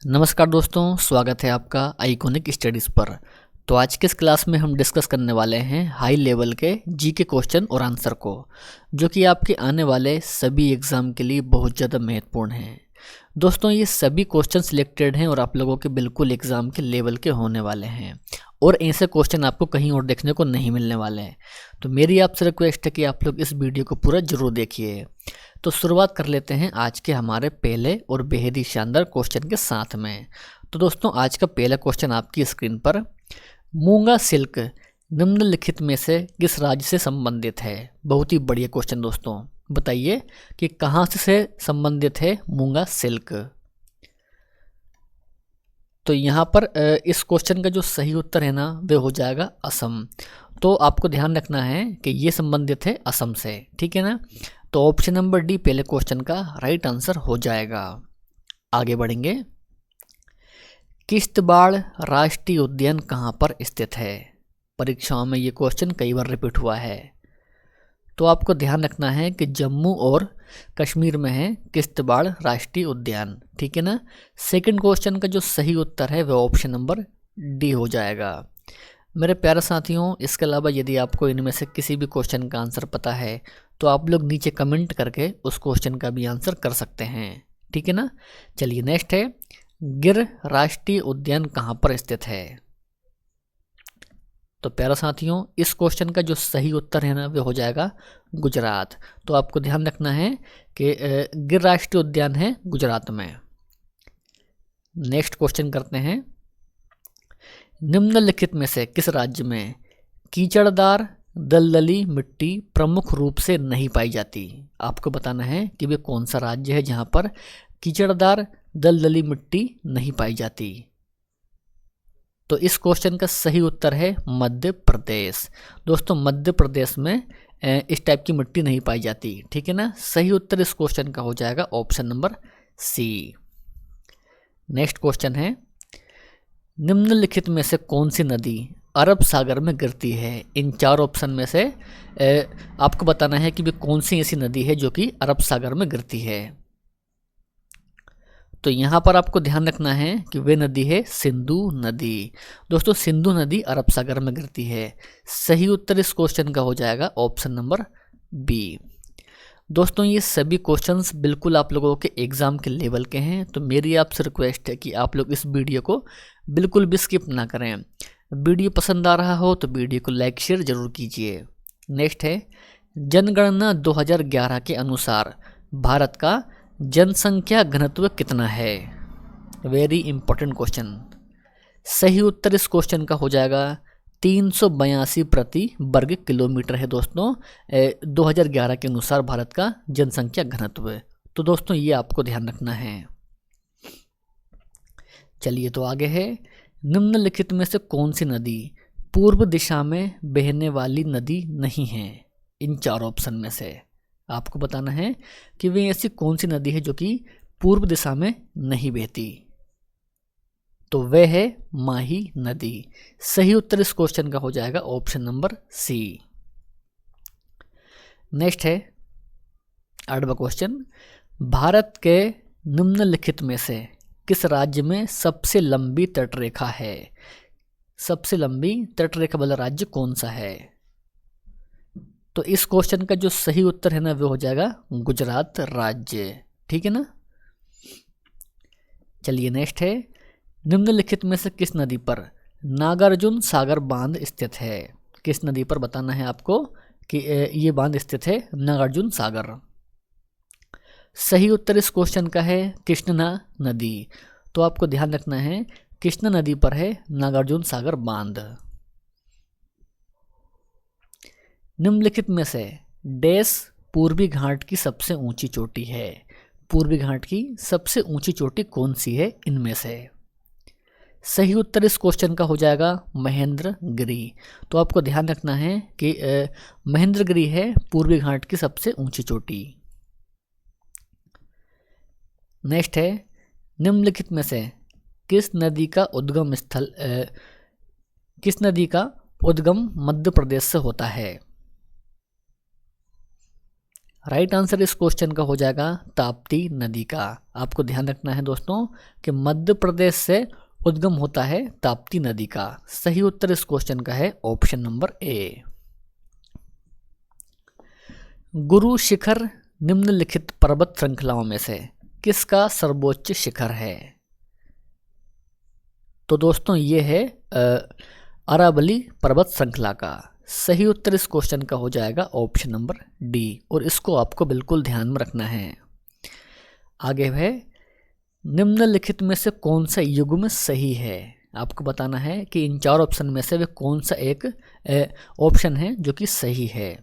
नमस्कार दोस्तों, स्वागत है आपका आइकॉनिक स्टडीज़ पर। तो आज के इस क्लास में हम डिस्कस करने वाले हैं हाई लेवल के जीके क्वेश्चन और आंसर को, जो कि आपके आने वाले सभी एग्ज़ाम के लिए बहुत ज़्यादा महत्वपूर्ण हैं। दोस्तों, ये सभी क्वेश्चन सिलेक्टेड हैं और आप लोगों के बिल्कुल एग्ज़ाम के लेवल के होने वाले हैं और ऐसे क्वेश्चन आपको कहीं और देखने को नहीं मिलने वाले हैं। तो मेरी आपसे रिक्वेस्ट है कि आप लोग इस वीडियो को पूरा ज़रूर देखिए। तो शुरुआत कर लेते हैं आज के हमारे पहले और बेहद ही शानदार क्वेश्चन के साथ में। तो दोस्तों, आज का पहला क्वेश्चन आपकी स्क्रीन पर, मूंगा सिल्क निम्नलिखित में से किस राज्य से संबंधित है? बहुत ही बढ़िया क्वेश्चन दोस्तों, बताइए कि कहाँ से संबंधित है मूंगा सिल्क। तो यहाँ पर इस क्वेश्चन का जो सही उत्तर है ना, वह हो जाएगा असम। तो आपको ध्यान रखना है कि ये संबंधित है असम से, ठीक है ना। तो ऑप्शन नंबर डी पहले क्वेश्चन का राइट आंसर हो जाएगा। आगे बढ़ेंगे। किश्तवाड़ राष्ट्रीय उद्यान कहाँ पर स्थित है? परीक्षाओं में ये क्वेश्चन कई बार रिपीट हुआ है। तो आपको ध्यान रखना है कि जम्मू और कश्मीर में है किश्तवाड़ राष्ट्रीय उद्यान, ठीक है ना। सेकंड क्वेश्चन का जो सही उत्तर है वह ऑप्शन नंबर डी हो जाएगा। मेरे प्यारे साथियों, इसके अलावा यदि आपको इनमें से किसी भी क्वेश्चन का आंसर पता है तो आप लोग नीचे कमेंट करके उस क्वेश्चन का भी आंसर कर सकते हैं, ठीक है ना। चलिए नेक्स्ट है, गिर राष्ट्रीय उद्यान कहाँ पर स्थित है? तो प्यारे साथियों, इस क्वेश्चन का जो सही उत्तर है ना वह हो जाएगा गुजरात। तो आपको ध्यान रखना है कि गिर राष्ट्रीय उद्यान है गुजरात में। नेक्स्ट क्वेश्चन करते हैं, निम्नलिखित में से किस राज्य में कीचड़दार दलदली मिट्टी प्रमुख रूप से नहीं पाई जाती? आपको बताना है कि वे कौन सा राज्य है जहां पर कीचड़दार दलदली मिट्टी नहीं पाई जाती। तो इस क्वेश्चन का सही उत्तर है मध्य प्रदेश। दोस्तों, मध्य प्रदेश में इस टाइप की मिट्टी नहीं पाई जाती, ठीक है ना। सही उत्तर इस क्वेश्चन का हो जाएगा option number C. Next question है, निम्नलिखित में से कौन सी नदी अरब सागर में गिरती है? इन चार ऑप्शन में से आपको बताना है कि वे कौन सी ऐसी नदी है जो कि अरब सागर में गिरती है। तो यहाँ पर आपको ध्यान रखना है कि वे नदी है सिंधु नदी। दोस्तों, सिंधु नदी अरब सागर में गिरती है। सही उत्तर इस क्वेश्चन का हो जाएगा ऑप्शन नंबर बी। दोस्तों, ये सभी क्वेश्चंस बिल्कुल आप लोगों के एग्ज़ाम के लेवल के हैं। तो मेरी आपसे रिक्वेस्ट है कि आप लोग इस वीडियो को बिल्कुल भी स्किप ना करें। वीडियो पसंद आ रहा हो तो वीडियो को लाइक शेयर जरूर कीजिए। नेक्स्ट है, जनगणना 2011 के अनुसार भारत का जनसंख्या घनत्व कितना है? Very important question. सही उत्तर इस क्वेश्चन का हो जाएगा 382 प्रति वर्ग किलोमीटर है दोस्तों, 2011 के अनुसार भारत का जनसंख्या घनत्व। तो दोस्तों, ये आपको ध्यान रखना है। चलिए तो आगे है, निम्नलिखित में से कौन सी नदी पूर्व दिशा में बहने वाली नदी नहीं है? इन चार ऑप्शन में से आपको बताना है कि वे ऐसी कौन सी नदी है जो कि पूर्व दिशा में नहीं बहती। तो वह है माही नदी। सही उत्तर इस क्वेश्चन का हो जाएगा ऑप्शन नंबर सी। नेक्स्ट है अगला क्वेश्चन, भारत के निम्नलिखित में से किस राज्य में सबसे लंबी तटरेखा है? सबसे लंबी तटरेखा वाला राज्य कौन सा है? तो इस क्वेश्चन का जो सही उत्तर है ना वो हो जाएगा गुजरात राज्य, ठीक है ना। चलिए नेक्स्ट है, निम्नलिखित में से किस नदी पर नागार्जुन सागर बांध स्थित है? किस नदी पर बताना है आपको कि ये बांध स्थित है नागार्जुन सागर। सही उत्तर इस क्वेश्चन का है कृष्णा नदी। तो आपको ध्यान रखना है, कृष्णा नदी पर है नागार्जुन सागर बांध। निम्नलिखित में से डैश पूर्वी घाट की सबसे ऊंची चोटी है? पूर्वी घाट की सबसे ऊंची चोटी कौन सी है इनमें से? सही उत्तर इस क्वेश्चन का हो जाएगा महेंद्रगिरी। तो आपको ध्यान रखना है कि महेंद्रगिरी है पूर्वी घाट की सबसे ऊंची चोटी। नेक्स्ट है, निम्नलिखित में से किस नदी का उद्गम मध्य प्रदेश से होता है? राइट आंसर इस क्वेश्चन का हो जाएगा ताप्ती नदी का। आपको ध्यान रखना है दोस्तों कि मध्य प्रदेश से उद्गम होता है ताप्ती नदी का। सही उत्तर इस क्वेश्चन का है option number A. Guru Shikhar निम्नलिखित पर्वत श्रृंखलाओं में से किसका सर्वोच्च शिखर है? तो दोस्तों ये है अरावली पर्वत श्रृंखला का। सही उत्तर इस क्वेश्चन का हो जाएगा ऑप्शन नंबर डी, और इसको आपको बिल्कुल ध्यान में रखना है। आगे है निम्नलिखित में से कौन सा युग्म सही है? आपको बताना है कि इन चार ऑप्शन में से वे कौन सा एक ऑप्शन है जो कि सही है।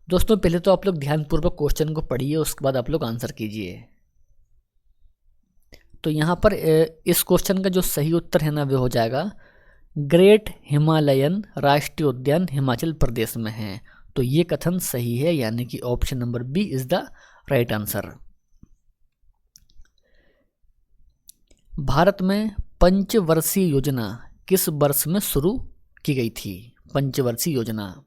दोस्तों पहले तो आप लोग ध्यानपूर्वक क्वेश्चन को पढ़िए, उसके बाद आप लोग आंसर कीजिए। तो यहाँ पर इस क्वेश्चन का जो सही उत्तर है ना वो हो जाएगा ग्रेट हिमालयन राष्ट्रीय उद्यान हिमाचल प्रदेश में है। तो ये कथन सही है, यानी कि option number B is the right answer. Bharat में पंचवर्षीय योजना किस वर्ष में शुरू की गई थी? पंचवर्षीय योजना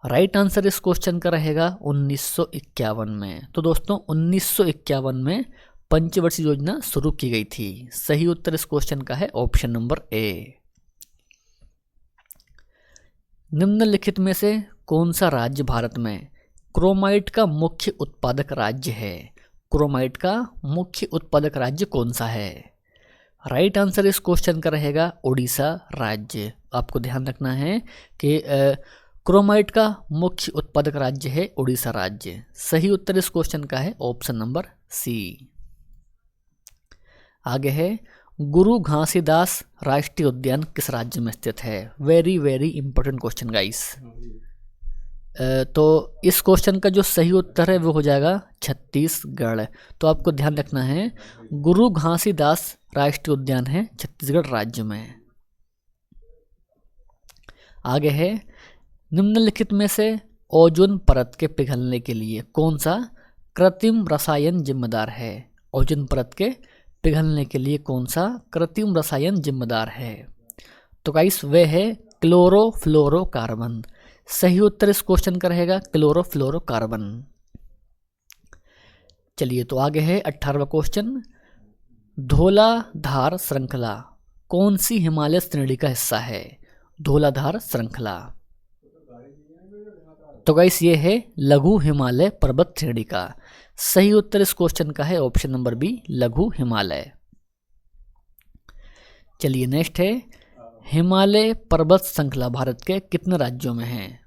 राइट आंसर इस क्वेश्चन का रहेगा 1951 में। तो दोस्तों 1951 में पंचवर्षीय योजना शुरू की गई थी। सही उत्तर इस क्वेश्चन का है ऑप्शन नंबर ए। निम्नलिखित में से कौन सा राज्य भारत में क्रोमाइट का मुख्य उत्पादक राज्य है? क्रोमाइट का मुख्य उत्पादक राज्य कौन सा है? राइट आंसर इस क्वेश्चन का रहेगा उड़ीसा राज्य। आपको ध्यान रखना है कि क्रोमाइट का मुख्य उत्पादक राज्य है उड़ीसा राज्य। सही उत्तर इस क्वेश्चन का है ऑप्शन नंबर सी। आगे है गुरु घासीदास राष्ट्रीय उद्यान किस राज्य में स्थित है? Very very important question guys. तो इस क्वेश्चन का जो सही उत्तर है वो हो जाएगा छत्तीसगढ़। तो आपको ध्यान रखना है गुरु घासीदास राष्ट्रीय उद्यान है छत्तीसगढ़ राज्य में। आगे है निम्नलिखित में से ओजोन परत के पिघलने के लिए कौन सा कृत्रिम रसायन जिम्मेदार है? ओजोन परत के पिघलने के लिए कौन सा कृत्रिम रसायन जिम्मेदार है? तो गाइस वे है क्लोरोफ्लोरोकार्बन। सही उत्तर इस क्वेश्चन का रहेगा क्लोरोफ्लोरोकार्बन। चलिए तो आगे है 18वां क्वेश्चन। धौलाधार श्रृंखला कौन सी हिमालय श्रेणी का हिस्सा है? धौलाधार श्रृंखला तो गाइस ये है लघु हिमालय पर्वत श्रेणी का। सही उत्तर इस क्वेश्चन का है ऑप्शन नंबर बी लघु हिमालय। चलिए नेक्स्ट है हिमालय पर्वत श्रृंखला भारत के कितने राज्यों में है?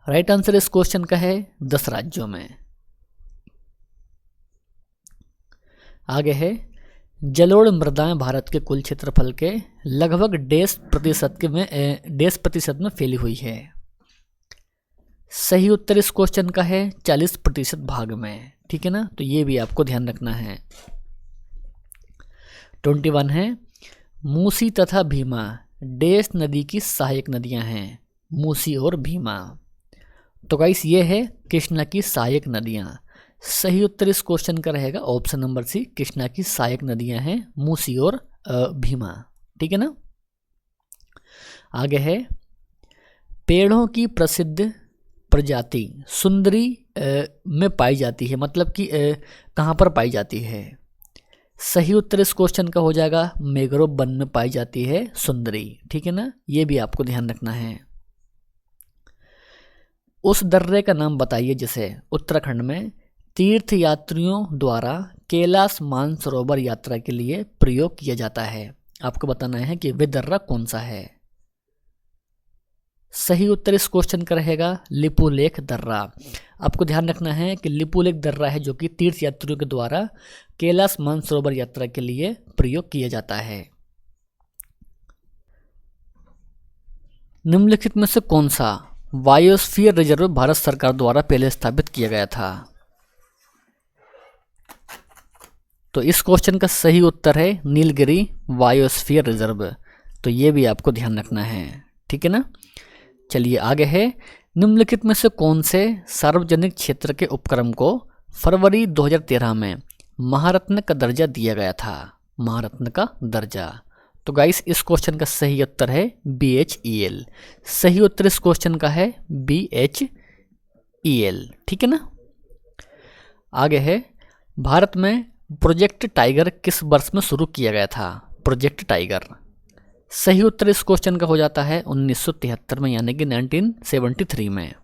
राइट आंसर इस क्वेश्चन का है 10 राज्यों में। आगे है जलोढ़ मृदाएं भारत के कुल क्षेत्रफल के लगभग 1.5% में फैली हुई है। सही उत्तर इस क्वेश्चन का है 40% भाग में। ठीक है ना, तो ये भी आपको ध्यान रखना है। 21 है मूसी तथा भीमा डेस नदी की सहायक नदियां हैं। मूसी और भीमा तो गाइस ये है कृष्णा की सहायक नदियां। सही उत्तर इस क्वेश्चन का रहेगा ऑप्शन नंबर सी कृष्णा की सहायक नदियां हैं मूसी और भीमा। ठीक है ना। आगे है पेड़ों की प्रसिद्ध प्रजाति सुंदरी में पाई जाती है, मतलब कि कहाँ पर पाई जाती है? सही उत्तर इस क्वेश्चन का हो जाएगा मैंग्रोव वन में पाई जाती है सुंदरी। ठीक है ना, ये भी आपको ध्यान रखना है। उस दर्रे का नाम बताइए जिसे उत्तराखंड में तीर्थ यात्रियों द्वारा कैलाश मानसरोवर यात्रा के लिए प्रयोग किया जाता है। आपको बताना है कि वह दर्रा कौन सा है। सही उत्तर इस क्वेश्चन का रहेगा लिपुलेख दर्रा। आपको ध्यान रखना है कि लिपुलेख दर्रा है जो कि तीर्थ यात्रियों के द्वारा कैलाश मानसरोवर यात्रा के लिए प्रयोग किया जाता है। निम्नलिखित में से कौन सा बायोस्फीयर रिजर्व भारत सरकार द्वारा पहले स्थापित किया गया था? तो इस क्वेश्चन का सही उत्तर है नीलगिरी बायोस्फीयर रिजर्व। तो ये भी आपको ध्यान रखना है। ठीक है ना। चलिए आगे है निम्नलिखित में से कौन से सार्वजनिक क्षेत्र के उपक्रम को फरवरी 2013 में महारत्न का दर्जा दिया गया था? महारत्न का दर्जा तो गाइस इस क्वेश्चन का सही उत्तर है BHEL। सही उत्तर इस क्वेश्चन का है BHEL। ठीक है ना। आगे है, भारत में प्रोजेक्ट टाइगर किस वर्ष में शुरू किया गया था? Project tiger. सही उत्तर इस क्वेश्चन का हो जाता है 1973 में, यानी कि 1973 में।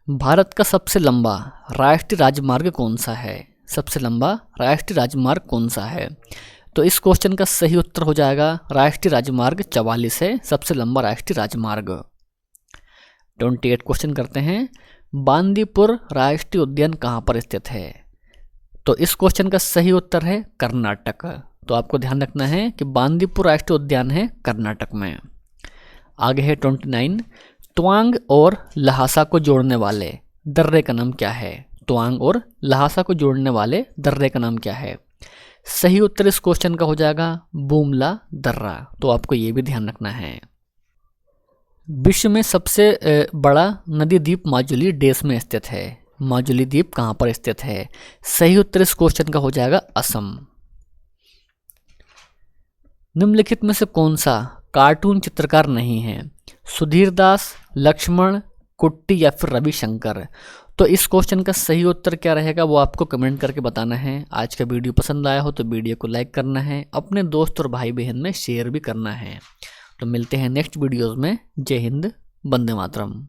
भारत का सबसे लंबा राष्ट्रीय राजमार्ग कौन सा है? सबसे लंबा राष्ट्रीय राजमार्ग कौन सा है? तो इस क्वेश्चन का सही उत्तर हो जाएगा राष्ट्रीय राजमार्ग 44 है सबसे लंबा राष्ट्रीय राजमार्ग। 28 क्वेश्चन करते हैं, बांदीपुर राष्ट्रीय उद्यान कहाँ पर स्थित है? तो इस क्वेश्चन का सही उत्तर है कर्नाटक। तो आपको ध्यान रखना है कि बांदीपुर राष्ट्रीय उद्यान है कर्नाटक में। आगे है 29, तवांग और लहासा को जोड़ने वाले दर्रे का नाम क्या है? तवांग और लहासा को जोड़ने वाले दर्रे का नाम क्या है? सही उत्तर इस क्वेश्चन का हो जाएगा बुमला दर्रा। तो आपको ये भी ध्यान रखना है। विश्व में सबसे बड़ा नदी द्वीप माजुली देश में स्थित है। माजुली द्वीप कहाँ पर स्थित है? सही उत्तर इस क्वेश्चन का हो जाएगा असम। निम्नलिखित में से कौन सा कार्टून चित्रकार नहीं है? सुधीर दास, लक्ष्मण, कुट्टी या फिर रविशंकर। तो इस क्वेश्चन का सही उत्तर क्या रहेगा वो आपको कमेंट करके बताना है। आज का वीडियो पसंद आया हो तो वीडियो को लाइक करना है, अपने दोस्त और भाई बहन में शेयर भी करना है। तो मिलते हैं नेक्स्ट वीडियोस में। जय हिंद, वंदे मातरम।